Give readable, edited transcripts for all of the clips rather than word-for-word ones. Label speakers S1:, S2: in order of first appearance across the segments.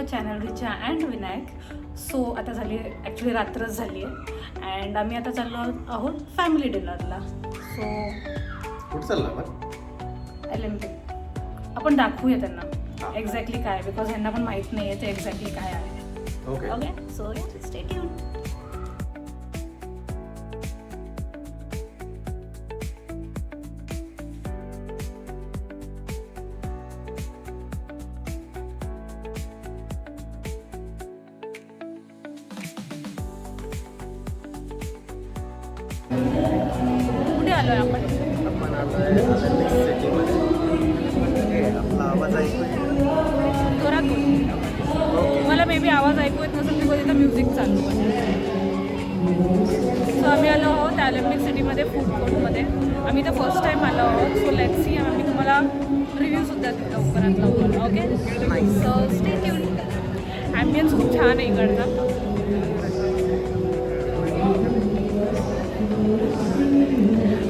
S1: Our channel Richa and Vinayak. So आता झाली आहे, ॲक्च्युली रात्रच झाली आहे अँड आम्ही आता चाललो आहोत फॅमिली डिनरला. सो
S2: कुठं चालला आपण?
S1: एलिम्पिक आपण दाखवूया त्यांना एक्झॅक्टली काय, बिकॉज ह्यांना पण माहीत नाही आहे ते एक्झॅक्टली काय आहे.
S2: Okay
S1: okay, so stay tune. कुठे आलोय आपण?
S2: आपण आलोय सिटीमध्ये. आपला आवाज ऐकू
S1: जोरात बोल. तुम्हाला मे बी आवाज ऐकू येत नसेल बिकॉज इथं म्युझिक चालू आहे. सो आम्ही आलो आहोत ॲलेम्बिक सिटीमध्ये फूड कोर्टमध्ये. आम्ही तर फर्स्ट टाईम आलो आहोत. सो लेट्स सी, आम्ही तुम्हाला रिव्ह्यूसुद्धा देतो लवकरात लवकर. Okay, so stay tune. Ambience खूप छान आहे इकडचा.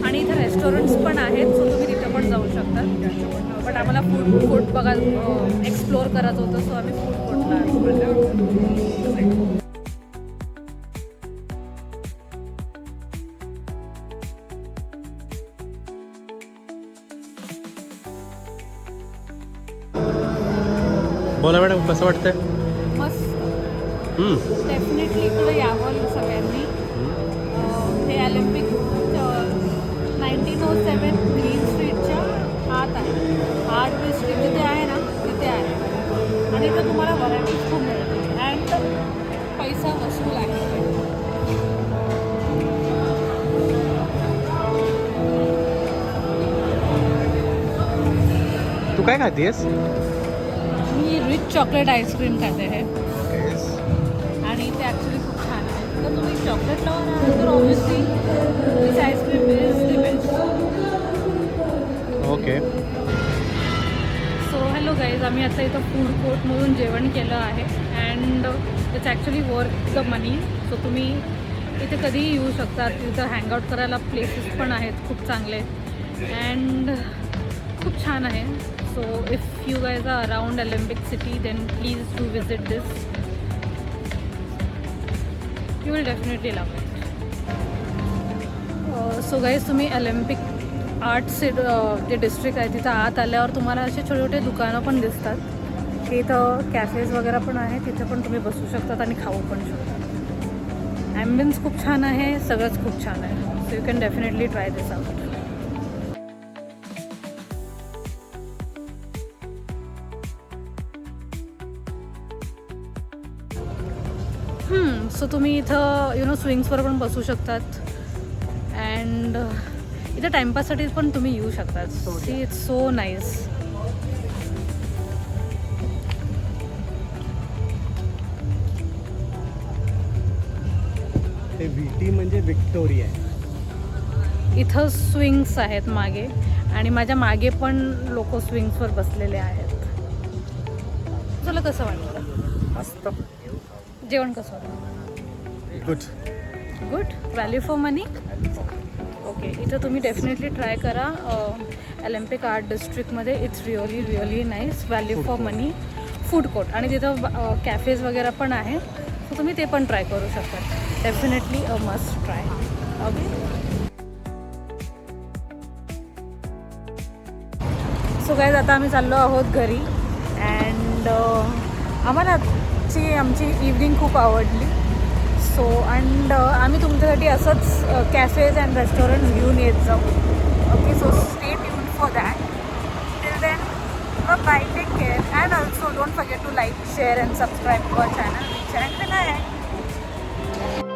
S1: आणि इथे रेस्टॉरंट्स पण आहेत, सो तुम्ही तिथे पण जाऊ शकता. बट आम्हाला फूड कोर्ट बघा एक्सप्लोअर करायचं होतं, सो आम्ही फूड कोर्टला आलो.
S2: बोला मॅडम, कसं वाटतंय?
S1: मस्त, डेफिनेटली इकडे यावं सगळ्यांनी. हे ऑलिम्पिक 1907 ग्रीन स्ट्रीटच्या आत आहे. आर्ट डिस्ट्रिक्ट जिथे आहे ना तिथे आहे. आणि इथं तुम्हाला व्हरायटीज खूप मिळते अँड पैसा वसूल आहे.
S2: तू काय खातेस?
S1: मी रिच चॉकलेट आईस्क्रीम खाते आहे आणि ते ॲक्च्युली खूप छान आहे. तर तुम्ही चॉकलेट लवर आहात तर obviously this ice cream is the best.
S2: Okay.
S1: So hello guys, आम्ही आता इथं फूड कोर्टमधून जेवण केलं आहे and it's actually worth the money. So तुम्ही इथे कधीही येऊ शकता. तिथं हँगआउट करायला प्लेसेस पण आहेत खूप चांगले अँड खूप छान आहे. So if you guys are around Olympic city then please do visit this. You will definitely love it. So guys, तुम्ही ऑलिम्पिक आर्ट्स जे डिस्ट्रिक्ट आहे तिथं आत आल्यावर तुम्हाला असे छोटे छोटे दुकानं पण दिसतात की इथं कॅफेज वगैरे पण आहे. तिथे पण तुम्ही बसू शकतात आणि खाऊ पण शकता. ॲम्बियन्स खूप छान आहे, सगळंच खूप छान आहे. So you can definitely try this out. So तुम्ही इथं स्विंग्सवर पण बसू शकतात अँड इथं टाइमपाससाठी पण तुम्ही येऊ शकतात. See it's so nice.
S2: ते VT म्हणजे व्हिक्टोरिया आहे.
S1: इथं स्विंग्स आहेत मागे आणि माझ्या मागे पण लोक स्विंग्सवर बसलेले आहेत. तुला कसं वाटतं?
S2: मस्त.
S1: जेवण कसं वाटतं?
S2: Good.
S1: Good. Value for money. Okay, इथं तुम्ही डेफिनेटली ट्राय करा ऑलिम्पिक आर्ट डिस्ट्रिक्टमध्ये. It's really really nice. Value for money food court आणि तिथं कॅफेज वगैरे पण आहे. सो तुम्ही ते पण ट्राय करू शकता. Definitely a must try. Okay, so guys आता आम्ही चाललो आहोत घरी अँड आम्हाला आमची इव्हनिंग खूप आवडली. सो अँड आम्ही तुमच्यासाठी असंच कॅफेज अँड रेस्टॉरंट्स घेऊन येत जाऊ. Okay, so stay tuned for that. Till then bye, take care and also don't forget to like, share and subscribe to our channel Richa and Vinayak.